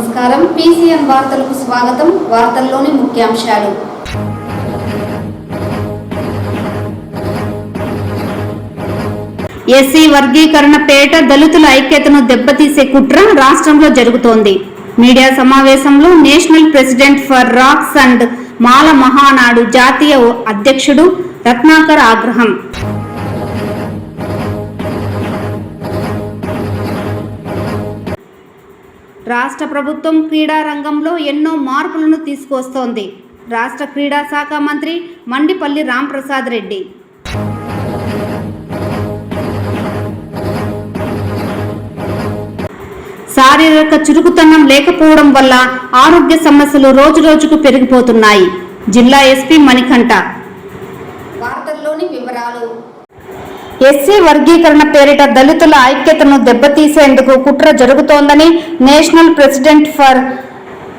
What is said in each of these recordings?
నమస్కారం. PCN వార్తలకు స్వాగతం. వార్తల్లోని ముఖ్యాంశాలు. ఎస్సీ వర్గీకరణ పేట దళితుల ఐక్యతను దెబ్బతీసే కుట్ర రాష్ట్రంలో జరుగుతోంది. మీడియా సమావేశంలో నేషనల్ ప్రెసిడెంట్ ఫర్ రాక్స్ అండ్ మాల మహానాడు జాతీయ అధ్యక్షుడు రత్నాకర్ ఆగ్రహం. రాష్ట్ర ప్రభుత్వం క్రీడా రంగంలో ఎన్నో మార్పులను తీసుకొస్తోంది. రాష్ట్ర క్రీడా శాఖ మంత్రి మండిపల్లి రాంప్రసాద్ రెడ్డి. శారీరక చురుకుతనం లేకపోవడం వల్ల ఆరోగ్య సమస్యలు రోజురోజుకు పెరిగిపోతున్నాయి. జిల్లా ఎస్పీ మణికంఠ. వార్తల్లోని వివరాలు. ఎస్సీ వర్గీకరణ పేరిట దళితుల ఐక్యతను దెబ్బతీసేందుకు కుట్ర జరుగుతోందని నేషనల్ ప్రెసిడెంట్ ఫర్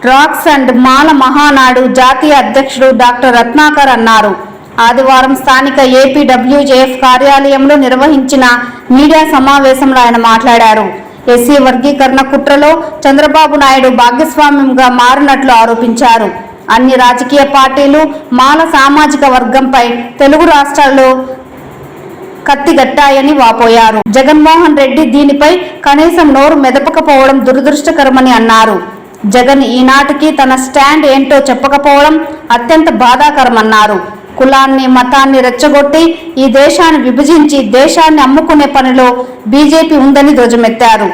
రాక్స్ అండ్ మాల మహానాడు జాతీయ అధ్యక్షుడు డాక్టర్ రత్నాకర్ అన్నారు. ఆదివారం స్థానిక ఏపీడబ్ల్యూజేఎఫ్ కార్యాలయంలో నిర్వహించిన మీడియా సమావేశంలో ఆయన మాట్లాడారు. ఎస్సీ వర్గీకరణ కుట్రలో చంద్రబాబు నాయుడు భాగస్వామ్యంగా మారినట్లు ఆరోపించారు. అన్ని రాజకీయ పార్టీలు మాల సామాజిక వర్గంపై తెలుగు రాష్ట్రాల్లో కత్తిగట్టాయని వాపోయారు. జగన్మోహన్ రెడ్డి దీనిపై కనీసం నోరు మెదపకపోవడం దురదృష్టకరమని అన్నారు. జగన్ ఈనాటికి తన స్టాండ్ ఏంటో చెప్పకపోవడం అత్యంత బాధాకరమన్నారు. కులాన్ని మతాన్ని రెచ్చగొట్టి ఈ దేశాన్ని విభజించి దేశాన్ని అమ్ముకునే పనిలో బీజేపీ ఉందని ధ్వజమెత్తారు.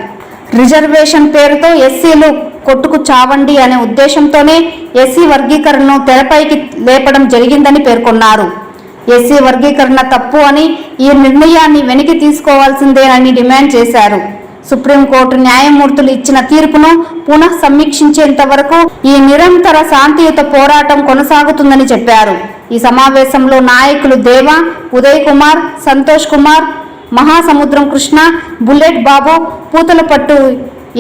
రిజర్వేషన్ పేరుతో ఎస్సీలు కొట్టుకు చావండి అనే ఉద్దేశంతోనే ఎస్సీ వర్గీకరణను తెరపైకి లేపడం జరిగిందని పేర్కొన్నారు. ఎస్సీ వర్గీకరణ తప్పు అని ఈ నిర్ణయాన్ని వెనక్కి తీసుకోవాల్సిందేనని డిమాండ్ చేశారు. సుప్రీంకోర్టు న్యాయమూర్తులు ఇచ్చిన తీర్పును పునః సమీక్షించేంత వరకు ఈ నిరంతర శాంతియుత పోరాటం కొనసాగుతుందని చెప్పారు. ఈ సమావేశంలో నాయకులు దేవా, ఉదయ్ కుమార్, సంతోష్ కుమార్, మహాసముద్రం కృష్ణ, బుల్లెట్ బాబు, పూతలపట్టు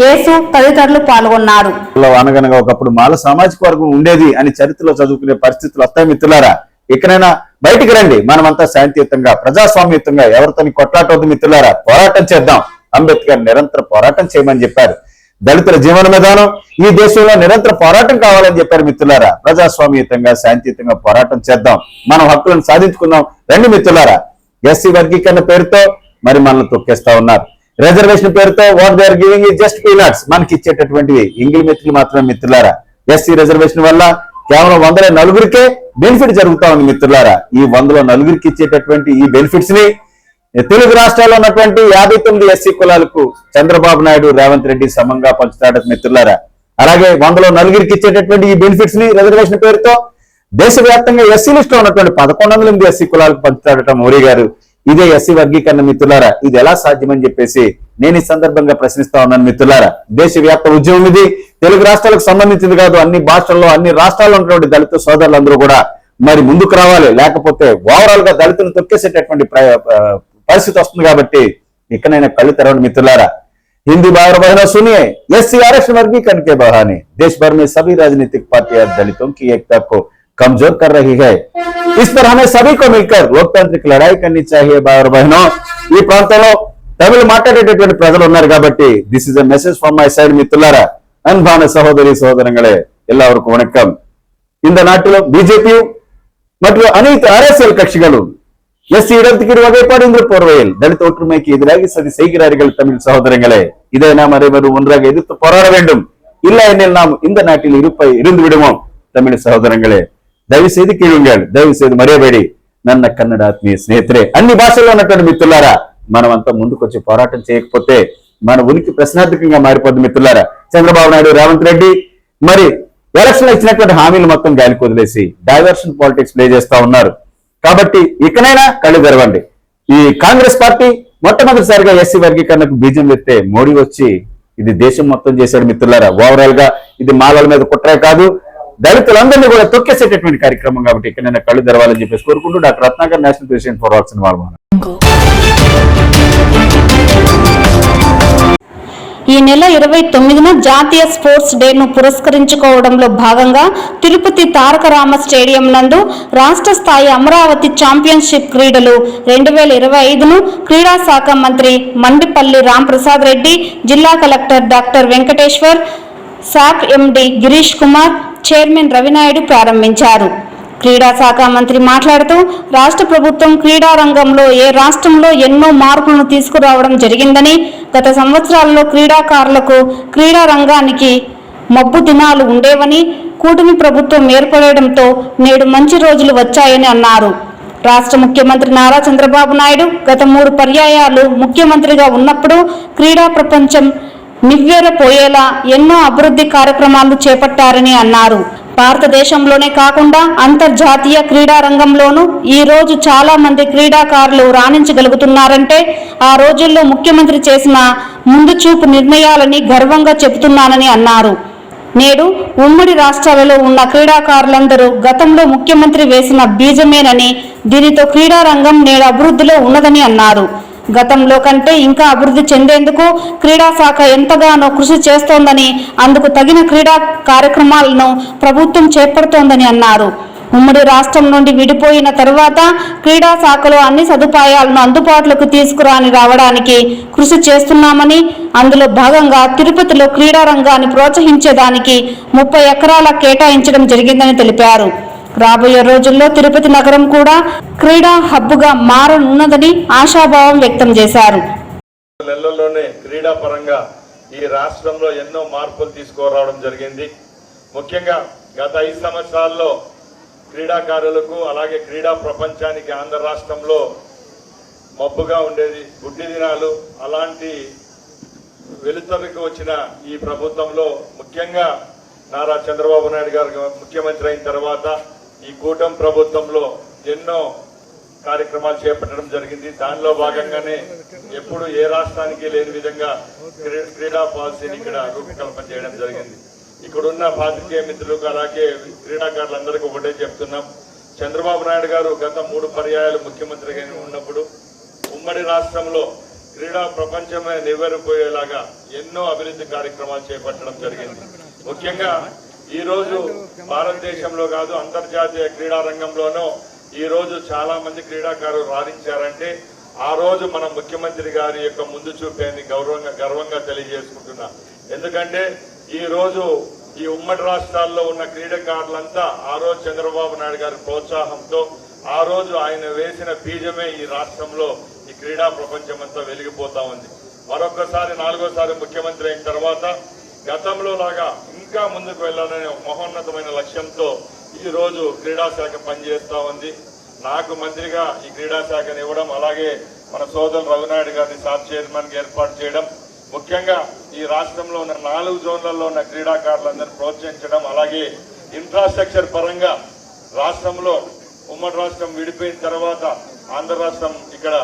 యేసు తదితరులు పాల్గొన్నారు. అనగనగా ఒకప్పుడు మాల సామాజిక వర్గం ఉండేది అని చరిత్రలో చదువుకునే పరిస్థితులు వస్తాయి మిత్రులారా. ఇక్కడైనా బయటికి రండి, మనమంతా శాంతియుతంగా ప్రజాస్వామ్యయుతంగా ఎవరితోని కొట్లాటవద్దు మిత్రులారా, పోరాటం చేద్దాం. అంబేద్కర్ నిరంతర పోరాటం చేయమని చెప్పారు. దళితుల జీవన విధానం ఈ దేశంలో నిరంతర పోరాటం కావాలని చెప్పారు మిత్రులారా. ప్రజాస్వామ్యయుతంగా శాంతియుతంగా పోరాటం చేద్దాం, మనం హక్కులను సాధించుకుందాం రండి మిత్రులారా. ఎస్సీ వర్గీకరణ పేరుతో మరి మనల్ని తొక్కేస్తా ఉన్నారు. రిజర్వేషన్ పేరుతో what they are giving is just peanuts, మనకి ఇచ్చేటటువంటివి ఇంగిలి మెతుకులు మాత్రమే మిత్రులారా. ఎస్సీ రిజర్వేషన్ వల్ల కేవలం 104కే బెనిఫిట్ జరుగుతా ఉంది మిత్రులారా. ఈ 104కి ఇచ్చేటటువంటి ఈ బెనిఫిట్స్ ని తెలుగు రాష్ట్రాల్లో ఉన్నటువంటి 59 ఎస్సీ కులాలకు చంద్రబాబు నాయుడు, రేవంత్ రెడ్డి సమంగా పంచుతాడు మిత్రులారా. అలాగే 104కి ఇచ్చేటటువంటి ఈ బెనిఫిట్స్ ని రిజర్వేషన్ పేరుతో దేశవ్యాప్తంగా ఎస్సీ లిస్ట్ లో ఉన్నటువంటి 1108 ఎస్సీ కులాలకు పంచుతాడట మోడీ గారు. ఇదే ఎస్సీ వర్గీకరణ మిత్రులారా. ఇది ఎలా సాధ్యమని చెప్పేసి నేను ఈ సందర్భంగా ప్రశ్నిస్తా ఉన్నాను మిత్రులారా. దేశవ్యాప్త ఉద్యమం ఇది, తెలుగు రాష్ట్రాలకు సంబంధించింది కాదు. అన్ని భాషల్లో అన్ని రాష్ట్రాల్లో ఉన్నటువంటి దళిత సోదరులందరూ కూడా మరి ముందుకు రావాలి. లేకపోతే ఓవరాల్ గా దళితులను తొక్కేసేటటువంటి పరిస్థితి వస్తుంది. కాబట్టి ఇక్కడైనా కళ్ళు తెరవండి మిత్రులారా. हिंदी बार बहनों सुनिए, एससी आरक्षण वर्गीकरण के बहाने देश भर में सभी राजनीतिक पार्टियां दलितों की एकता को कमजोर कर रही है. इस पर हमें सभी को मिलकर लोकतांत्रिक लड़ाई करनी चाहिए. बार बहनों, ఈ ప్రాంతంలో తమిళ మాట్లాడేటటువంటి ప్రజలు ఉన్నారు కాబట్టి this is a message from my side మిత్రులారా. அன்பான சகோதரி சகோதரங்களே, எல்லாருக்கும் வணக்கம். இந்த நாட்டிலும் பிஜேபி மற்றும் அனைத்து அரசியல் கட்சிகளும் எஸ்சி இடத்துக்கு வகைப்பாடு என்ற போர்வையில் தலித் ஒற்றுமைக்கு எதிராக சதி செய்கிறார்கள். தமிழ் சகோதரங்களே, இதை நாம் அனைவரும் ஒன்றாக எதிர்த்து போராட வேண்டும். இல்லை எனில் நாம் இந்த நாட்டில் இருந்து விடுவோம். தமிழ் సహోదరంగళే, దయவு செய்து కేಳುங்கள், దయவு செய்து మరేబడి నన్న కన్నడ ఆత్మీయ స్నేహితులే, అన్ని భాషల్లో ఉన్నటువంటి మిత్రులారా, మనమంతా ముందుకొచ్చి పోరాటం చేయకపోతే మన ఉనికి ప్రశ్నార్థకంగా మారిపోద్ది మిత్రులారా. చంద్రబాబు నాయుడు, రేవంత్ రెడ్డి మరి ఎలక్షన్ ఇచ్చినటువంటి హామీలు మొత్తం గాలికి వదిలేసి డైవర్షన్ పాలిటిక్స్ ప్లే చేస్తా ఉన్నారు. కాబట్టి ఇకనైనా కళ్ళు తెరవండి. ఈ కాంగ్రెస్ పార్టీ మొట్టమొదటిసారిగా ఎస్సీ వర్గీకరణకు బీజం ఎత్తే మోడీ వచ్చి ఇది దేశం మొత్తం చేశాడు మిత్రులారా. ఓవరాల్ గా ఇది మాలల మీద కుట్రే కాదు, దళితులందరినీ కూడా తొక్కేసేటటువంటి కార్యక్రమం. కాబట్టి ఇకనైనా కళ్ళు తెరవాలని చెప్పేసి కోరుకుంటూ doctor Ratnakar, national president for రాక్స్ అండ్ మాల మహానాడు. ఈ నెల 29న జాతీయ స్పోర్ట్స్ డేను పురస్కరించుకోవడంలో భాగంగా తిరుపతి తారక రామ స్టేడియం నందు రాష్ట్ర స్థాయి అమరావతి ఛాంపియన్షిప్ క్రీడలు 2025ను క్రీడా శాఖ మంత్రి మండిపల్లి రాంప్రసాద్ రెడ్డి, జిల్లా కలెక్టర్ డాక్టర్ వెంకటేశ్వర్, సాఫ్ ఎండి గిరీష్ కుమార్, చైర్మన్ రవినాయుడు ప్రారంభించారు. క్రీడా శాఖ మంత్రి మాట్లాడుతూ రాష్ట్ర ప్రభుత్వం క్రీడా రంగంలో ఏ రాష్ట్రంలో ఎన్నో మార్పులను తీసుకురావడం జరిగిందని, గత సంవత్సరాల్లో క్రీడాకారులకు క్రీడా రంగానికి మబ్బు దినాలు ఉండేవని, కూటమి ప్రభుత్వం ఏర్పడడంతో నేడు మంచి రోజులు వచ్చాయని అన్నారు. రాష్ట్ర ముఖ్యమంత్రి నారా చంద్రబాబు నాయుడు గత 3 పర్యాయాలు ముఖ్యమంత్రిగా ఉన్నప్పుడు క్రీడా ప్రపంచం నివ్వెరపోయేలా ఎన్నో అభివృద్ధి కార్యక్రమాలు చేపట్టారని అన్నారు. భారతదేశంలోనే కాకుండా అంతర్జాతీయ క్రీడా రంగంలోనూ ఈ రోజు చాలా మంది క్రీడాకారులు రాణించగలుగుతున్నారంటే ఆ రోజుల్లో ముఖ్యమంత్రి చేసిన ముందు చూపు నిర్ణయాలని గర్వంగా చెబుతున్నానని అన్నారు. నేడు ఉమ్మడి రాష్ట్రాలలో ఉన్న క్రీడాకారులందరూ గతంలో ముఖ్యమంత్రి వేసిన బీజమేనని, దీనితో క్రీడా రంగం నేడు అభివృద్ధిలో ఉన్నదని అన్నారు. గతంలో కంటే ఇంకా అభివృద్ధి చెందేందుకు క్రీడా శాఖ ఎంతగానో కృషి చేస్తోందని, అందుకు తగిన క్రీడా కార్యక్రమాలను ప్రభుత్వం చేపడుతోందని అన్నారు. ఉమ్మడి రాష్ట్రం నుండి విడిపోయిన తరువాత క్రీడా శాఖలో అన్ని సదుపాయాలను అందుబాటులోకి తీసుకురాని రావడానికి కృషి చేస్తున్నామని, అందులో భాగంగా తిరుపతిలో క్రీడా రంగాన్ని ప్రోత్సహించేదానికి 30 ఎకరాల కేటాయించడం జరిగిందని తెలిపారు. రాబోయే రోజుల్లో తిరుపతి నగరం కూడా క్రీడా హబ్గా మారనున్నదని ఆశాభావం వ్యక్తం చేశారు. నెలల్లోనే క్రీడా పరంగా ఈ రాష్ట్రంలో ఎన్నో మార్పులు తీసుకురావడం జరిగింది. ముఖ్యంగా గత 5 సంవత్సరాల్లో క్రీడాకారులకు అలాగే క్రీడా ప్రపంచానికి ఆంధ్ర రాష్ట్రంలో మబ్బుగా ఉండేది, గుడ్డి దినాలు. అలాంటి వెలుతురికి వచ్చిన ఈ ప్రభుత్వంలో ముఖ్యంగా నారా చంద్రబాబు నాయుడు గారు ముఖ్యమంత్రి అయిన తర్వాత ఈ కూటమి ప్రభుత్వంలో ఎన్నో కార్యక్రమాలు చేపట్టడం జరిగింది. దానిలో భాగంగానే ఎప్పుడు ఏ రాష్ట్రానికి లేని విధంగా క్రీడా పాలసీని ఇక్కడ రూపకల్పన చేయడం జరిగింది. ఇక్కడున్న పాత్రికేయ మిత్రులకు అలాగే క్రీడాకారులందరికీ ఒకటే చెప్తున్నాం, చంద్రబాబు నాయుడు గారు గత 3 పర్యాయాలు ముఖ్యమంత్రిగా ఉన్నప్పుడు ఉమ్మడి రాష్ట్రంలో క్రీడా ప్రపంచమే నివ్వెరపోయేలాగా ఎన్నో అభివృద్ధి కార్యక్రమాలు చేపట్టడం జరిగింది. ముఖ్యంగా ఈ రోజు భారతదేశంలో కాదు అంతర్జాతీయ క్రీడా రంగంలోనూ ఈ రోజు చాలా మంది క్రీడాకారులు రాణించారంటే ఆ రోజు మన ముఖ్యమంత్రి గారి యొక్క ముందు చూపేని గర్వంగా తెలియజేసుకుంటున్నా. ఎందుకంటే ఈ రోజు ఈ ఉమ్మడి రాష్ట్రాల్లో ఉన్న క్రీడాకారులంతా ఆ రోజు చంద్రబాబు నాయుడు గారి ప్రోత్సాహంతో ఆ రోజు ఆయన వేసిన బీజమే ఈ రాష్ట్రంలో ఈ క్రీడా ప్రపంచం అంతా వెలిగిపోతా ఉంది. మరొకసారి 4వ ముఖ్యమంత్రి అయిన తర్వాత గతంలో లాగా ఇంకా ముందుకు వెళ్లాలనే మహోన్నతమైన లక్ష్యంతో ఈ రోజు క్రీడా శాఖ పనిచేస్తా ఉంది. నాకు మంత్రిగా ఈ క్రీడా శాఖను ఇవ్వడం, అలాగే మన సోదరులు రవినాయుడు గారిని సాఫ్ చైర్మన్ గా ఏర్పాటు చేయడం, ముఖ్యంగా ఈ రాష్ట్రంలో ఉన్న 4 జోన్లలో ఉన్న క్రీడాకారులందరినీ ప్రోత్సహించడం, అలాగే ఇన్ఫ్రాస్ట్రక్చర్ పరంగా రాష్ట్రంలో ఉమ్మడి రాష్ట్రం విడిపోయిన తర్వాత ఆంధ్ర రాష్ట్రం ఇక్కడ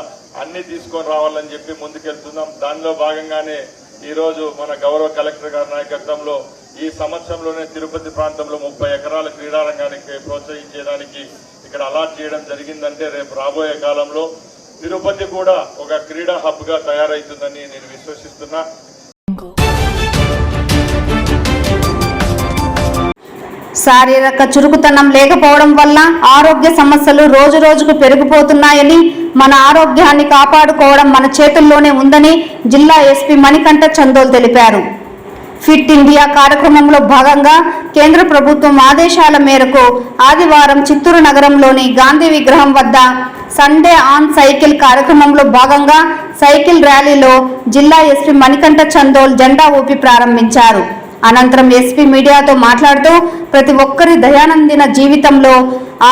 అన్ని తీసుకొని రావాలని చెప్పి ముందుకెళ్తున్నాం. దానిలో భాగంగానే ఈ రోజు మన గౌరవ కలెక్టర్ గారి నాయకత్వంలో ఈ సంవత్సరంలోనే తిరుపతి ప్రాంతంలో 30 ఎకరాల క్రీడారంగానికి ప్రోత్సహించేదానికి ఇక్కడ అలాట్ చేయడం జరిగిందంటే రేపు రాబోయే కాలంలో తిరుపతి కూడా ఒక క్రీడా హబ్ గా తయారైతుందని నేను విశ్వసిస్తున్నా. శారీరక చురుకుతనం లేకపోవడం వల్ల ఆరోగ్య సమస్యలు రోజు రోజుకు పెరిగిపోతున్నాయని, మన ఆరోగ్యాన్ని కాపాడుకోవడం మన చేతుల్లోనే ఉందని జిల్లా ఎస్పీ మణికంఠ చందోల్ తెలిపారు. ఫిట్ ఇండియా కార్యక్రమంలో భాగంగా కేంద్ర ప్రభుత్వం ఆదేశాల మేరకు ఆదివారం చిత్తూరు నగరంలోని గాంధీ విగ్రహం వద్ద సండే ఆన్ సైకిల్ కార్యక్రమంలో భాగంగా సైకిల్ ర్యాలీలో జిల్లా ఎస్పీ మణికంఠ చందోల్ జెండా ఊపి ప్రారంభించారు. అనంతరం ఎస్పీ మీడియాతో మాట్లాడుతూ ప్రతి ఒక్కరి దైనందిన జీవితంలో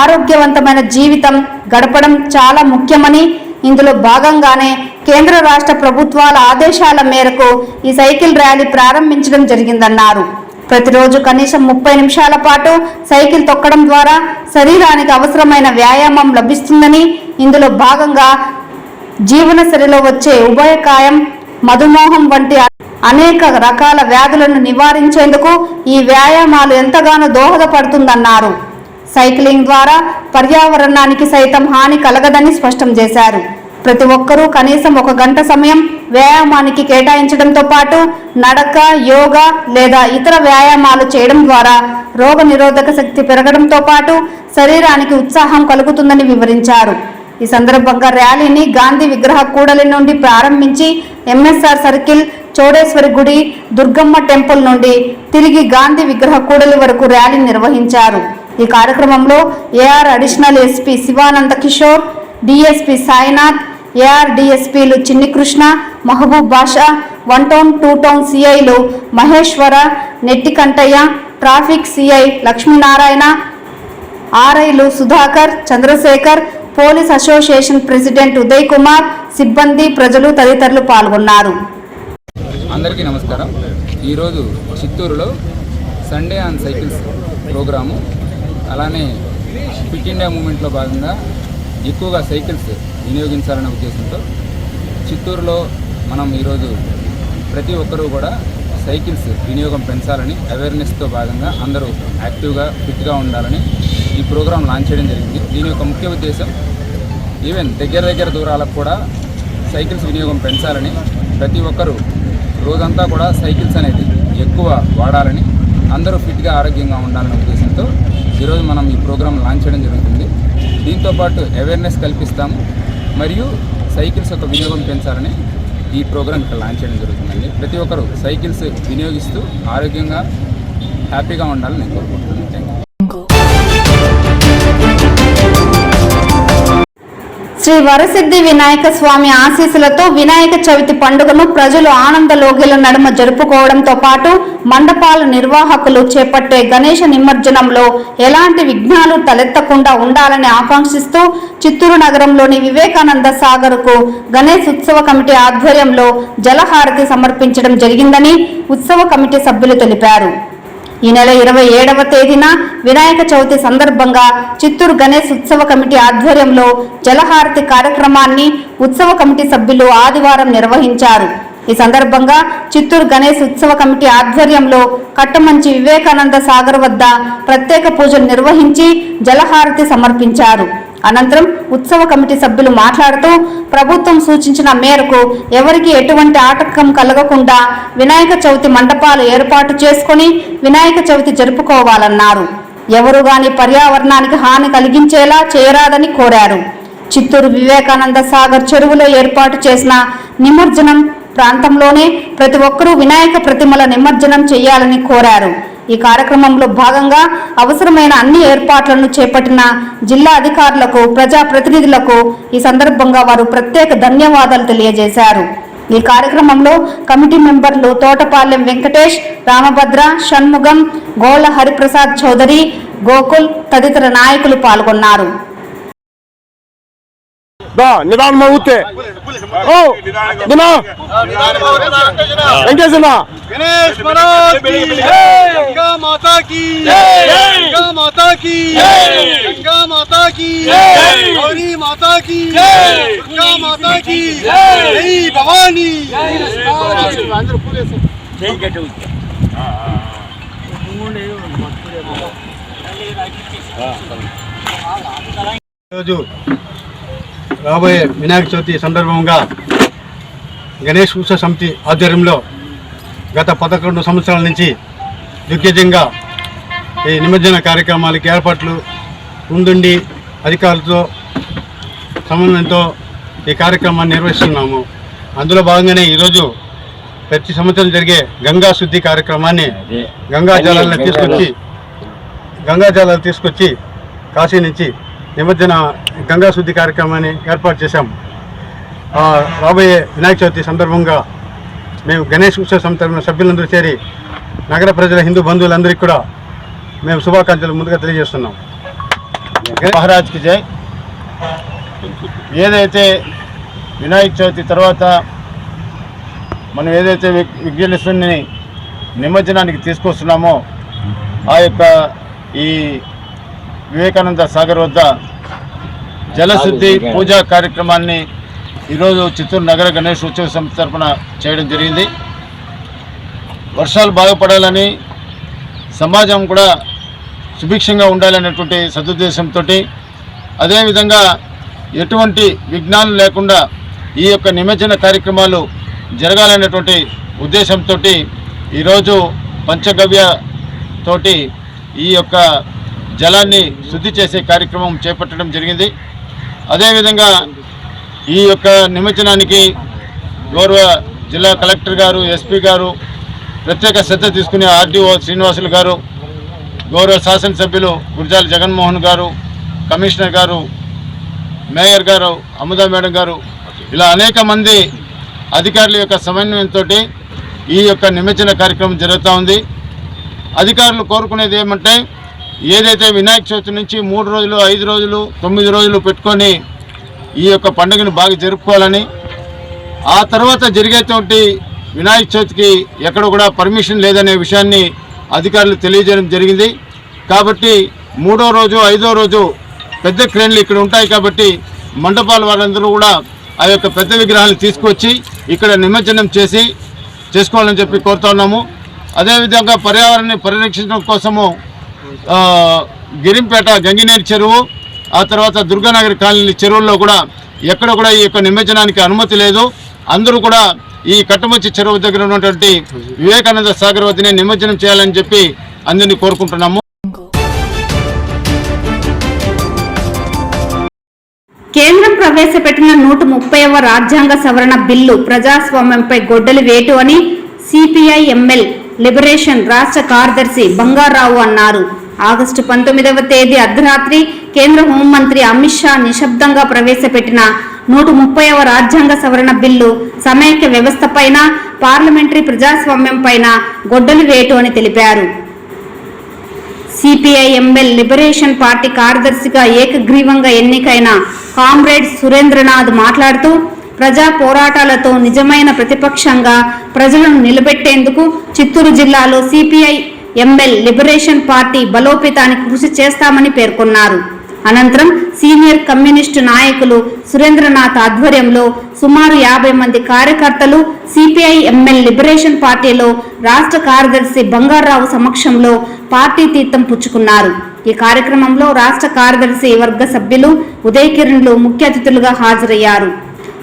ఆరోగ్యవంతమైన జీవితం గడపడం చాలా ముఖ్యమని, ఇందులో భాగంగానే కేంద్ర రాష్ట్ర ప్రభుత్వాల ఆదేశాల మేరకు ఈ సైకిల్ ర్యాలీ ప్రారంభించడం జరిగిందన్నారు. ప్రతిరోజు కనీసం 30 నిమిషాల పాటు సైకిల్ తొక్కడం ద్వారా శరీరానికి అవసరమైన వ్యాయామం లభిస్తుందని, ఇందులో భాగంగా జీవనశైలిలో వచ్చే ఉభయకాయం, మధుమేహం వంటి అనేక రకాల వ్యాధులను నివారించేందుకు ఈ వ్యాయామాలు ఎంతగానో దోహదపడుతుందన్నారు. సైక్లింగ్ ద్వారా పర్యావరణానికి సైతం హాని కలగదని స్పష్టం చేశారు. ప్రతి ఒక్కరూ కనీసం 1 గంట సమయం వ్యాయామానికి కేటాయించడంతో పాటు నడక, యోగా లేదా ఇతర వ్యాయామాలు చేయడం ద్వారా రోగ నిరోధక శక్తి పెరగడంతో పాటు శరీరానికి ఉత్సాహం కలుగుతుందని వివరించారు. ఈ సందర్భంగా ర్యాలీని గాంధీ విగ్రహ కూడలి నుండి ప్రారంభించి ఎంఎస్ఆర్ సర్కిల్, చౌడేశ్వరి గుడి, దుర్గమ్మ టెంపుల్ నుండి తిరిగి గాంధీ విగ్రహ కూడలి వరకు ర్యాలీ నిర్వహించారు. ఈ కార్యక్రమంలో AR additional SP Shivananda Kishore, DSP Sainath, AR డిఎస్పీలు చిన్ని కృష్ణ, మహబూబ్ బాషా, 1 టౌన్ 2 టౌన్ సిఐలు మహేశ్వర, నెట్టికంటయ్య, ట్రాఫిక్ సిఐ లక్ష్మీనారాయణ, ఆర్ఐలు Sudhakar, Chandrasekhar, police association president Uday Kumar, సిబ్బంది, ప్రజలు తదితరులు పాల్గొన్నారు. అందరికీ నమస్కారం. ఈరోజు చిత్తూరులో సండే ఆన్ సైకిల్స్ ప్రోగ్రాము, అలానే ఫిట్ ఇండియా మూమెంట్లో భాగంగా ఎక్కువగా సైకిల్స్ వినియోగించాలనే ఉద్దేశంతో చిత్తూరులో మనం ఈరోజు ప్రతి ఒక్కరూ కూడా సైకిల్స్ వినియోగం పెంచాలని అవేర్నెస్తో భాగంగా అందరూ యాక్టివ్గా ఫిట్గా ఉండాలని ఈ ప్రోగ్రాం లాంచ్ చేయడం జరిగింది. దీని యొక్క ముఖ్య ఉద్దేశం ఈవెన్ దగ్గర దూరాలకు కూడా సైకిల్స్ వినియోగం పెంచాలని, ప్రతి ఒక్కరూ రోజంతా కూడా సైకిల్స్ అనేది ఎక్కువ వాడాలని, అందరూ ఫిట్గా ఆరోగ్యంగా ఉండాలనే ఉద్దేశంతో ఈరోజు మనం ఈ ప్రోగ్రాం లాంచ్ చేయడం జరుగుతుంది. దీంతోపాటు అవేర్నెస్ కల్పిస్తాము మరియు సైకిల్స్ యొక్క వినియోగం పెంచాలని ఈ ప్రోగ్రాం ఇక్కడ లాంచ్ చేయడం జరుగుతుందండి. ప్రతి ఒక్కరూ సైకిల్స్ వినియోగిస్తూ ఆరోగ్యంగా హ్యాపీగా ఉండాలని నేను కోరుకుంటున్నాను. Thank you. శ్రీ వరసిద్ధి వినాయక స్వామి ఆశీస్సులతో వినాయక చవితి పండుగను ప్రజలు ఆనందలోగిల నడుమ జరుపుకోవడంతో పాటు మండపాల నిర్వాహకులు చేపట్టే గణేష నిమజ్జనంలో ఎలాంటి విఘ్నాలు తలెత్తకుండా ఉండాలని ఆకాంక్షిస్తూ చిత్తూరు నగరంలోని వివేకానంద సాగర్కు గణేష్ ఉత్సవ కమిటీ ఆధ్వర్యంలో జలహారతి సమర్పించడం జరిగిందని ఉత్సవ కమిటీ సభ్యులు తెలిపారు. ఈ నెల 27వ తేదీన వినాయక చవితి సందర్భంగా చిత్తూరు గణేష్ ఉత్సవ కమిటీ ఆధ్వర్యంలో జలహారతి కార్యక్రమాన్ని ఉత్సవ కమిటీ సభ్యులు ఆదివారం నిర్వహించారు. ఈ సందర్భంగా చిత్తూరు గణేష్ ఉత్సవ కమిటీ ఆధ్వర్యంలో కట్టమంచి వివేకానంద సాగర్ వద్ద ప్రత్యేక పూజలు నిర్వహించి జలహారతి సమర్పించారు. అనంతరం ఉత్సవ కమిటీ సభ్యులు మాట్లాడుతూ ప్రభుత్వం సూచించిన మేరకు ఎవరికి ఎటువంటి ఆటంకం కలగకుండా వినాయక చవితి మండపాలు ఏర్పాటు చేసుకుని వినాయక చవితి జరుపుకోవాలన్నారు. ఎవరు గాని పర్యావరణానికి హాని కలిగించేలా చేయరాదని కోరారు. చిత్తూరు వివేకానంద సాగర్ చెరువులో ఏర్పాటు చేసిన నిమజ్జనం ప్రాంతంలోనే ప్రతి ఒక్కరూ వినాయక ప్రతిమల నిమజ్జనం చేయాలని కోరారు. ఈ కార్యక్రమంలో భాగంగా అవసరమైన అన్ని ఏర్పాట్లను చేపట్టిన జిల్లా అధికారులకు, ప్రజాప్రతినిధులకు ఈ సందర్భంగా వారు ప్రత్యేక ధన్యవాదాలు తెలియజేశారు. ఈ కార్యక్రమంలో కమిటీ మెంబర్లు తోటపాలెం వెంకటేష్, రామభద్ర, షణ్ముగం, గోళ్ల హరిప్రసాద్ చౌదరి, గోకుల్ తదితర నాయకులు పాల్గొన్నారు. నిదానం అవుతే వెంకటేశ్వర गणेश महाराज की जय, गंगा माता की जय, गंगा माता की जय, गंगा माता की जय, गौरी माता की जय, दुर्गा माता की जय, जय भवानी రోజు రాబోయే వినాయక చవితి సందర్భంగా గణేష్ ఉత్సవ సమితి ఆధ్వర్యంలో గత 11 సంవత్సరాల నుంచి దిగ్విజయంగా ఈ నిమజ్జన కార్యక్రమాలకి ఏర్పాట్లు ముందుండి అధికారులతో సమన్వయంతో ఈ కార్యక్రమాన్ని నిర్వహిస్తున్నాము. అందులో భాగంగానే ఈరోజు ప్రతి సంవత్సరం జరిగే గంగా శుద్ధి కార్యక్రమాన్ని గంగా జలాలు తీసుకొచ్చి కాశీ నుంచి నిమజ్జన గంగా శుద్ధి కార్యక్రమాన్ని ఏర్పాటు చేశాము. రాబోయే వినాయక చవితి సందర్భంగా మేము గణేష్ ఉత్సవ సమితి సభ్యులందరూ చేరి నగర ప్రజల హిందూ బంధువులందరికీ కూడా మేము శుభాకాంక్షలు ముందుగా తెలియజేస్తున్నాం. మహారాజ్కి జై. ఏదైతే వినాయక చవితి తర్వాత మనం ఏదైతే విఘ్నేశ్వరుని నిమజ్జనానికి తీసుకొస్తున్నామో ఆ యొక్క ఈ వివేకానంద సాగర్ వద్ద జలశుద్ధి పూజా కార్యక్రమాన్ని ఈరోజు చిత్తూరు నగర గణేష్ ఉత్సవ సమితి తరఫున చేయడం జరిగింది. వర్షాలు బాగుపడాలని, సమాజం కూడా సుభిక్షంగా ఉండాలనేటువంటి సదుద్దేశంతో, అదేవిధంగా ఎటువంటి విఘ్నాలు లేకుండా ఈ యొక్క నిమజ్జన కార్యక్రమాలు జరగాలనేటువంటి ఉద్దేశంతో ఈరోజు పంచగవ్యతోటి ఈ యొక్క జలాన్ని శుద్ధి చేసే కార్యక్రమం చేపట్టడం జరిగింది. అదేవిధంగా ఈ యొక్క నిమజ్జనానికి గౌరవ జిల్లా కలెక్టర్ గారు, ఎస్పీ గారు ప్రత్యేక శ్రద్ధ తీసుకునే ఆర్డీఓ శ్రీనివాసులు గారు, గౌరవ శాసనసభ్యులు గురజాల జగన్మోహన్ గారు, కమిషనర్ గారు, మేయర్ గారు, అముదా మేడం గారు, ఇలా అనేక మంది అధికారుల యొక్క సమన్వయంతో ఈ యొక్క నిమజ్జన కార్యక్రమం జరుగుతూ ఉంది. అధికారులు కోరుకునేది ఏమంటే ఏదైతే వినాయక చవితి నుంచి 3 రోజులు, 5 రోజులు, 9 రోజులు పెట్టుకొని ఈ యొక్క పండుగను బాగా జరుపుకోవాలని, ఆ తర్వాత జరిగేటువంటి వినాయక చవితికి ఎక్కడ కూడా పర్మిషన్ లేదనే విషయాన్ని అధికారులు తెలియజేయడం జరిగింది. కాబట్టి 3వ రోజు, 5వ రోజు పెద్ద క్రేన్లు ఇక్కడ ఉంటాయి కాబట్టి మండపాల వారందరూ కూడా ఆ యొక్క పెద్ద విగ్రహాలను తీసుకొచ్చి ఇక్కడ నిమజ్జనం చేసుకోవాలని చెప్పి కోరుతున్నాము. అదేవిధంగా పర్యావరణాన్ని పరిరక్షించడం కోసము గిరింపేట గంగినేని చెరువు, ఆ తర్వాత దుర్గానగర్ కాలనీ చెరువుల్లో కూడా ఎక్కడ కూడా ఈ యొక్క నిమజ్జనానికి అనుమతి లేదు. అందరూ కూడా ఈ కట్టుమచ్చి చెరువు దగ్గర ఉన్నటువంటి వివేకానంద సాగర్ వద్దనే నిమజ్జనం చేయాలని చెప్పి అందరినీ కోరుకుంటున్నాము. కేంద్రం ప్రవేశపెట్టిన 130వ రాజ్యాంగ సవరణ బిల్లు ప్రజాస్వామ్యంపై గొడ్డలి వేటు అని సిపిఐ ఎంఎల్ లిబరేషన్ రాష్ట్ర కార్యదర్శి బంగారావు అన్నారు. ఆగస్టు 19వ తేదీ అర్ధరాత్రి కేంద్ర హోంమంత్రి అమిత్ షా నిశ్శబ్దంగా ప్రవేశపెట్టిన 130వ రాజ్యాంగ సవరణ బిల్లు సమైక్య వ్యవస్థపైన, పార్లమెంటరీ ప్రజాస్వామ్యం పైన గొడ్డలి వేటు అని తెలిపారు. సిపిఐ ఎంఎల్ లిబరేషన్ పార్టీ కార్యదర్శిగా ఏకగ్రీవంగా ఎన్నికైన కామ్రేడ్ సురేంద్రనాథ్ మాట్లాడుతూ ప్రజా పోరాటాలతో నిజమైన ప్రతిపక్షంగా ప్రజలను నిలబెట్టేందుకు చిత్తూరు జిల్లాలో సిపిఐ ఎంఎల్ లిబరేషన్ పార్టీ బలోపేతానికి కృషి చేస్తామని పేర్కొన్నారు. అనంతరం సీనియర్ కమ్యూనిస్టు నాయకులు సురేంద్రనాథ్ ఆధ్వర్యంలో సుమారు 50 మంది కార్యకర్తలు సిపిఐ ఎంఎల్ లిబరేషన్ పార్టీలో రాష్ట్ర కార్యదర్శి బంగారావు సమక్షంలో పార్టీ తీర్థం పుచ్చుకున్నారు. ఈ కార్యక్రమంలో రాష్ట్ర కార్యదర్శి వర్గ సభ్యులు ఉదయ్ కిరణ్లు ముఖ్య అతిథులుగా హాజరయ్యారు.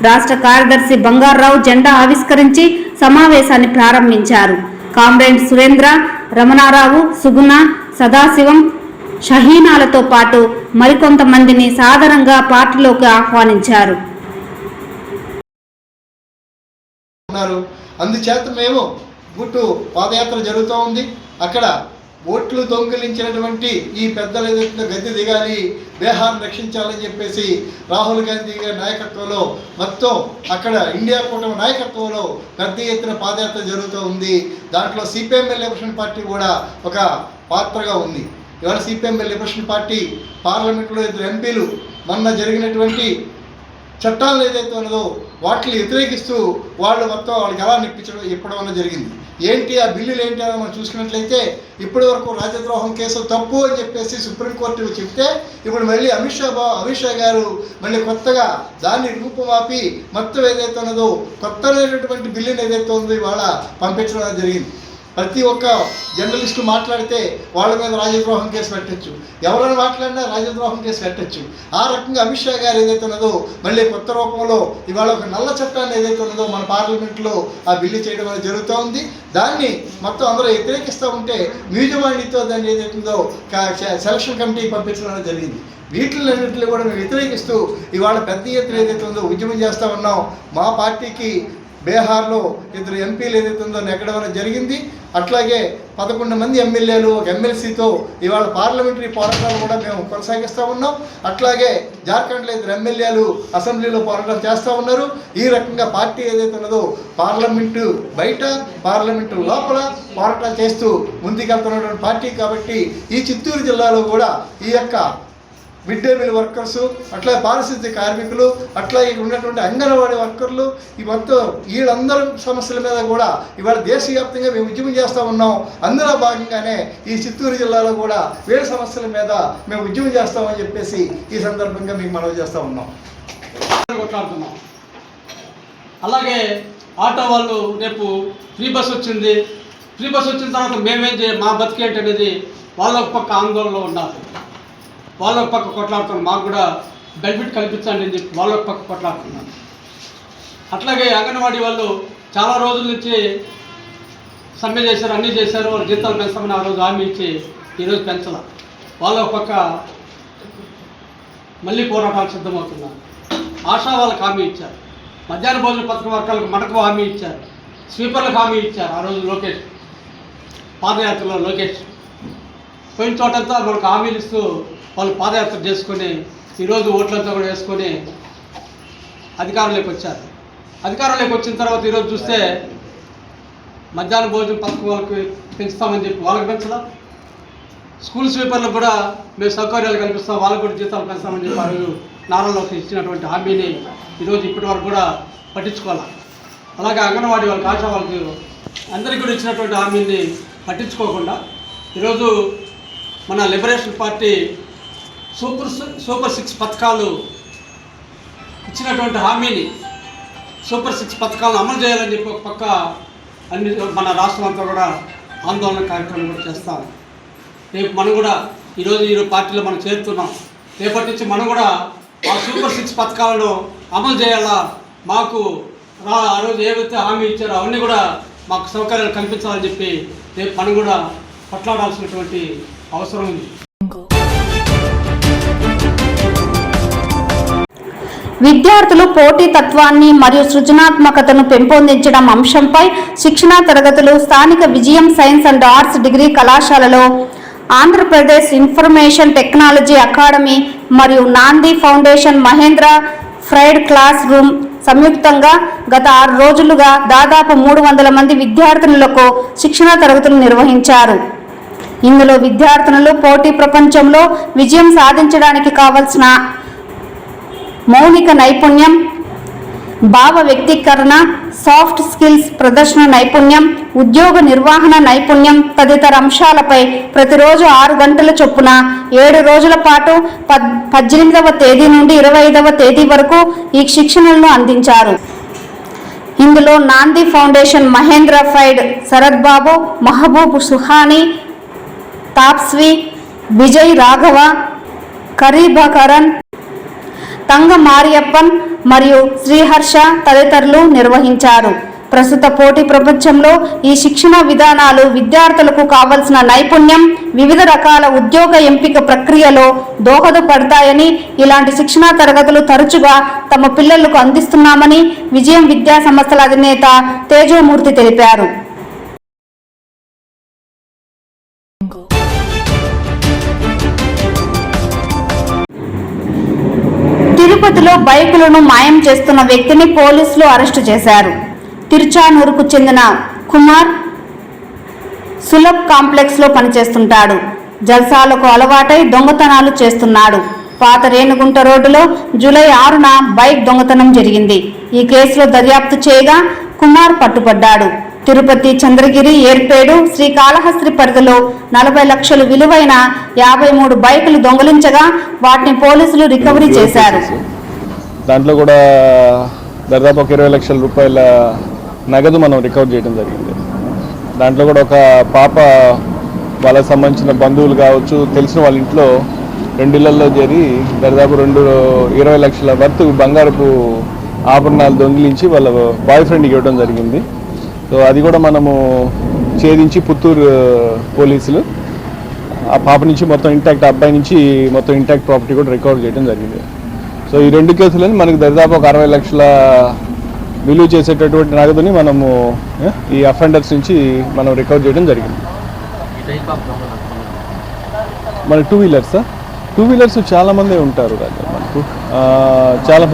రాష్ట్ర కార్యదర్శి బంగారావు జెండా ఆవిష్కరించి సమావేశాన్ని ప్రారంభించారు. కామ్రేడ్ సురేంద్ర, రమణారావు, సుగుణ, సదాశివం, షహీనాలతో పాటు మరికొంతమందిని సాదరంగా పార్టీలోకి ఆహ్వానించారు. అందుచేత మేము గుట్టు పాదయాత్ర జరుగుతూ ఉంది. అక్కడ ఓట్లు దొంగిలించినటువంటి ఈ పెద్దల గద్దె దిగాలి, బీహార్ రక్షించాలని చెప్పేసి రాహుల్ గాంధీ గారి నాయకత్వంలో మొత్తం అక్కడ ఇండియా కూటమి నాయకత్వంలో పెద్ద ఎత్తున పాదయాత్ర జరుగుతూ ఉంది. దాంట్లో సిపిఎంఎల్ లిబరేషన్ పార్టీ కూడా ఒక పాత్రగా ఉంది. ఇవాళ సిపిఎంఎల్ లిబరేషన్ పార్టీ పార్లమెంట్లో 2 ఎంపీలు మొన్న జరిగినటువంటి చట్టాలు ఏదైతే ఉన్నదో వాటిని వ్యతిరేకిస్తూ వాళ్ళు మొత్తం వాళ్ళకి ఎలా ఇప్పడం వల్ల జరిగింది. ఏంటి ఆ బిల్లులు ఏంటి అని మనం చూసుకున్నట్లయితే ఇప్పటి వరకు రాజద్రోహం కేసు తప్పు అని చెప్పేసి సుప్రీంకోర్టు చెప్తే ఇప్పుడు మళ్ళీ అమిత్ షా గారు మళ్ళీ కొత్తగా దాన్ని రూపుమాపి మొత్తం ఏదైతే ఉన్నదో కొత్తమైనటువంటి బిల్లుని ఏదైతే ఉందో ఇవాళ పంపించడం జరిగింది. ప్రతి ఒక్క జర్నలిస్టు మాట్లాడితే వాళ్ళ మీద రాజద్రోహం కేసు పెట్టచ్చు, ఎవరైనా మాట్లాడినా రాజద్రోహం కేసు పెట్టచ్చు. ఆ రకంగా అమిత్ షా గారు ఏదైతే ఉన్నదో మళ్ళీ కొత్త రూపంలో ఇవాళ ఒక నల్ల చట్టాన్ని ఏదైతే ఉన్నదో మన పార్లమెంట్లో ఆ బిల్లు చేయడం అనేది జరుగుతూ ఉంది. దాన్ని మొత్తం అందరూ వ్యతిరేకిస్తూ ఉంటే మ్యూజియమానితో దాన్ని ఏదైతే ఉందో సెలక్షన్ కమిటీ పంపించడం అనేది జరిగింది. వీటిలన్నింటినీ కూడా మేము వ్యతిరేకిస్తూ ఇవాళ పెద్ద ఎత్తున ఏదైతే ఉందో ఉద్యమం చేస్తూ ఉన్నాం. మా పార్టీకి బీహార్లో 2 ఎంపీలు ఏదైతే ఉందో నెగ్గడం జరిగింది. అట్లాగే 11 మంది ఎమ్మెల్యేలు, ఒక ఎమ్మెల్సీతో ఇవాళ పార్లమెంటరీ పోరాటాలు కూడా మేము కొనసాగిస్తూ ఉన్నాం. అట్లాగే జార్ఖండ్లో 2 ఎమ్మెల్యేలు అసెంబ్లీలో పోరాటాలు చేస్తూ ఉన్నారు. ఈ రకంగా పార్టీ ఏదైతే ఉన్నదో పార్లమెంటు బయట, పార్లమెంటు లోపల పోరాటాలు చేస్తూ ముందుకెళ్తున్నటువంటి పార్టీ. కాబట్టి ఈ చిత్తూరు జిల్లాలో కూడా ఈ యొక్క మిడ్ డే మీల్ వర్కర్సు, అట్లా పారిశుద్ధ్య కార్మికులు, అట్లా ఉన్నటువంటి అంగన్వాడీ వర్కర్లు, ఈ మొత్తం వీళ్ళందరూ సమస్యల మీద కూడా ఇవాళ దేశవ్యాప్తంగా మేము ఉద్యమం చేస్తూ ఉన్నాం. అందులో భాగంగానే ఈ చిత్తూరు జిల్లాలో కూడా వేరే సమస్యల మీద మేము ఉద్యమం చేస్తామని చెప్పేసి ఈ సందర్భంగా మీకు మనవి చేస్తూ ఉన్నాం. అలాగే ఆటో వాళ్ళు రేపు ఫ్రీ బస్ వచ్చింది, ఫ్రీ బస్ వచ్చిన తర్వాత మేమేం చేయాలి, మా బతికేంటి అనేది వాళ్ళ పక్క ఆందోళనలో ఉండాలి. వాళ్ళ పక్క కొట్లాడుతున్నాం, మాకు కూడా బెనిఫిట్ కల్పించండి అని చెప్పి వాళ్ళ పక్క కొట్లాడుతున్నాను. అట్లాగే అంగన్వాడీ వాళ్ళు చాలా రోజుల నుంచి సమ్మె చేశారు, అన్నీ చేశారు. వాళ్ళు జీతాలు పెంచమని ఆ రోజు హామీ ఇచ్చి ఈరోజు పెంచాల. వాళ్ళ పక్క మళ్ళీ పోరాటాలు సిద్ధమవుతున్నారు. ఆశా వాళ్ళకి హామీ ఇచ్చారు, మధ్యాహ్న భోజన పథకం వర్గాలకు మనకు హామీ ఇచ్చారు. స్వీపర్లకు హామీ ఇచ్చారు ఆ రోజు లోకేష్, పాదయాత్రలో లోకేష్ పోయిన చోటంతా మనకు హామీలు ఇస్తూ వాళ్ళు పాదయాత్ర చేసుకొని ఈరోజు ఓట్లంతా కూడా వేసుకొని అధికారంలోకి వచ్చారు. అధికారంలోకి వచ్చిన తర్వాత ఈరోజు చూస్తే మధ్యాహ్న భోజన పథకం వాళ్ళకి పెంచుతామని చెప్పి వాళ్ళకి పెంచడం, స్కూల్ స్వీపర్లకు కూడా మేము సౌకర్యాలు కల్పిస్తాం, వాళ్ళకు కూడా జీతాలు పెంచుతామని చెప్పి ఆ రోజు నారా లోకేష్ ఇచ్చినటువంటి హామీని ఈరోజు ఇప్పటి వరకు కూడా పట్టించుకోవాలి. అలాగే అంగన్వాడీ వాళ్ళకి, ఆశా వాళ్ళకి అందరికీ కూడా ఇచ్చినటువంటి హామీని పట్టించుకోకుండా ఈరోజు మన లిబరేషన్ పార్టీ సూపర్ 6 పథకాలు ఇచ్చినటువంటి హామీని, సూపర్ 6 పథకాలను అమలు చేయాలని చెప్పి ఒక పక్క అన్ని మన రాష్ట్రం అంతా కూడా ఆందోళన కార్యక్రమం కూడా చేస్తాం. రేపు మనం కూడా ఈరోజు పార్టీలో మనం చేరుతున్నాం. రేపటి నుంచి మనం కూడా ఆ సూపర్ 6 పథకాలను అమలు చేయాలా, మాకు ఆ రోజు ఏవైతే హామీ ఇచ్చారో అవన్నీ కూడా మాకు సౌకర్యాలు కల్పించాలని చెప్పి రేపు మనం కూడా కొట్లాడాల్సినటువంటి అవసరం ఉంది. విద్యార్థులు పోటీతత్వాన్ని మరియు సృజనాత్మకతను పెంపొందించడం అంశంపై శిక్షణా తరగతులు స్థానిక విజయం సైన్స్ అండ్ ఆర్ట్స్ డిగ్రీ కళాశాలలో ఆంధ్రప్రదేశ్ ఇన్ఫర్మేషన్ టెక్నాలజీ అకాడమీ మరియు Naandi foundation Mahindra pride class room సంయుక్తంగా గత 6 రోజులుగా దాదాపు 300 మంది విద్యార్థినులకు శిక్షణా తరగతులు నిర్వహించారు. ఇందులో విద్యార్థినులు పోటీ ప్రపంచంలో విజయం సాధించడానికి కావలసిన మౌలిక నైపుణ్యం, భావ వ్యక్తీకరణ, సాఫ్ట్ స్కిల్స్, ప్రదర్శన నైపుణ్యం, ఉద్యోగ నిర్వహణ నైపుణ్యం తదితర అంశాలపై ప్రతిరోజు 6 గంటల చొప్పున 7 రోజుల పాటు 18వ తేదీ నుండి 25వ తేదీ వరకు ఈ శిక్షణలను అందించారు. ఇందులో నాంది ఫౌండేషన్ మహేంద్ర ఫైడ్ శరత్ బాబు, మహబూబ్ సుహానీ, తాప్స్వి, విజయ్ రాఘవ, కరీబకరణ్, తంగ మారియప్పన్ మరియు శ్రీహర్ష తదితరులు నిర్వహించారు. ప్రస్తుత పోటీ ప్రపంచంలో ఈ శిక్షణ విధానాలు విద్యార్థులకు కావలసిన నైపుణ్యం, వివిధ రకాల ఉద్యోగ ఎంపిక ప్రక్రియలో దోహదపడతాయని, ఇలాంటి శిక్షణా తరగతులు తరచుగా తమ పిల్లలకు అందిస్తున్నామని విజయం విద్యా సంస్థల అధినేత తేజమూర్తి తెలిపారు. తిరుపతిలో బైకులను మాయం చేస్తున్న వ్యక్తిని పోలీసులు అరెస్టు చేశారు. తిరుచానూరుకు చెందిన కుమార్ సులభ్ కాంప్లెక్స్లో పనిచేస్తుంటాడు. జల్సాలకు అలవాటై దొంగతనాలు చేస్తున్నాడు. పాత రేణుగుంట రోడ్డులో జూలై 6న బైక్ దొంగతనం జరిగింది. ఈ కేసులో దర్యాప్తు చేయగా కుమార్ పట్టుబడ్డాడు. తిరుపతి, చంద్రగిరి, ఏర్పేడు, శ్రీకాళహస్తి పరిధిలో 40 లక్షలు విలువైన 53 బైకులు దొంగలించగా వాటిని పోలీసులు రికవరీ చేశారు. దాంట్లో కూడా దాదాపు 20 లక్షల రూపాయల నగదు మనం రికవర్ చేయడం జరిగింది. దాంట్లో కూడా ఒక పాప వాళ్ళకి సంబంధించిన బంధువులు కావచ్చు, తెలిసిన వాళ్ళ ఇంట్లో 2 ఇళ్లలో చేరి దాదాపు 20 లక్షల వర్త్ బంగారపు ఆభరణాలు దొంగిలించి వాళ్ళ బాయ్ ఫ్రెండ్కి ఇవ్వడం జరిగింది. సో అది కూడా మనము ఛేదించి పుత్తూరు పోలీసులు ఆ పాప నుంచి మొత్తం ఇంటాక్ట్, అబ్బాయి నుంచి మొత్తం ఇంటాక్ట్ ప్రాపర్టీ కూడా రికవర్ చేయడం జరిగింది. సో ఈ 2 కేసులని మనకు దాదాపు ఒక 60 లక్షల విలువ చేసేటటువంటి నగదుని మనము ఈ అఫెండర్స్ నుంచి మనం రికవర్ చేయడం జరిగింది. మన 2 వీలర్స్ చాలామంది ఉంటారు రాజా, మనకు చాలా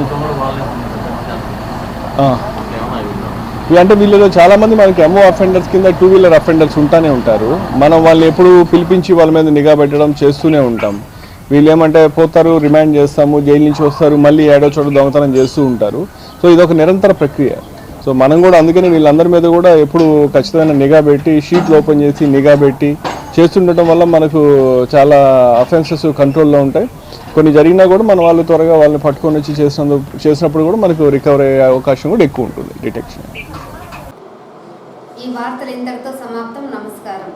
అంటే వీళ్ళలో చాలామంది మనకి ఎంఓ అఫెండర్స్ కింద 2 వీలర్ అఫెండర్స్ ఉంటానే ఉంటారు. మనం వాళ్ళని ఎప్పుడు పిలిపించి వాళ్ళ మీద నిఘా పెట్టడం చేస్తూనే ఉంటాం. వీళ్ళు ఏమంటే పోతారు, రిమాండ్ చేస్తాము, జైలు నుంచి వస్తారు, మళ్ళీ ఏడో చోట దొంగతనం చేస్తూ ఉంటారు. సో ఇది ఒక నిరంతర ప్రక్రియ. సో మనం కూడా అందుకని వీళ్ళందరి మీద కూడా ఎప్పుడు ఖచ్చితమైన నిఘా పెట్టి, షీట్లు ఓపెన్ చేసి నిఘా పెట్టి చేస్తుండటం వల్ల మనకు చాలా అఫెన్సెస్ కంట్రోల్లో ఉంటాయి. కొన్ని జరిగినా కూడా మనం వాళ్ళు త్వరగా వాళ్ళని పట్టుకొని వచ్చి చేసినప్పుడు కూడా మనకు రికవర్ అయ్యే అవకాశం కూడా ఎక్కువ ఉంటుంది, డిటెక్షన్. ఈ వార్తలు ఇంతటితో సమాప్తం. నమస్కారం.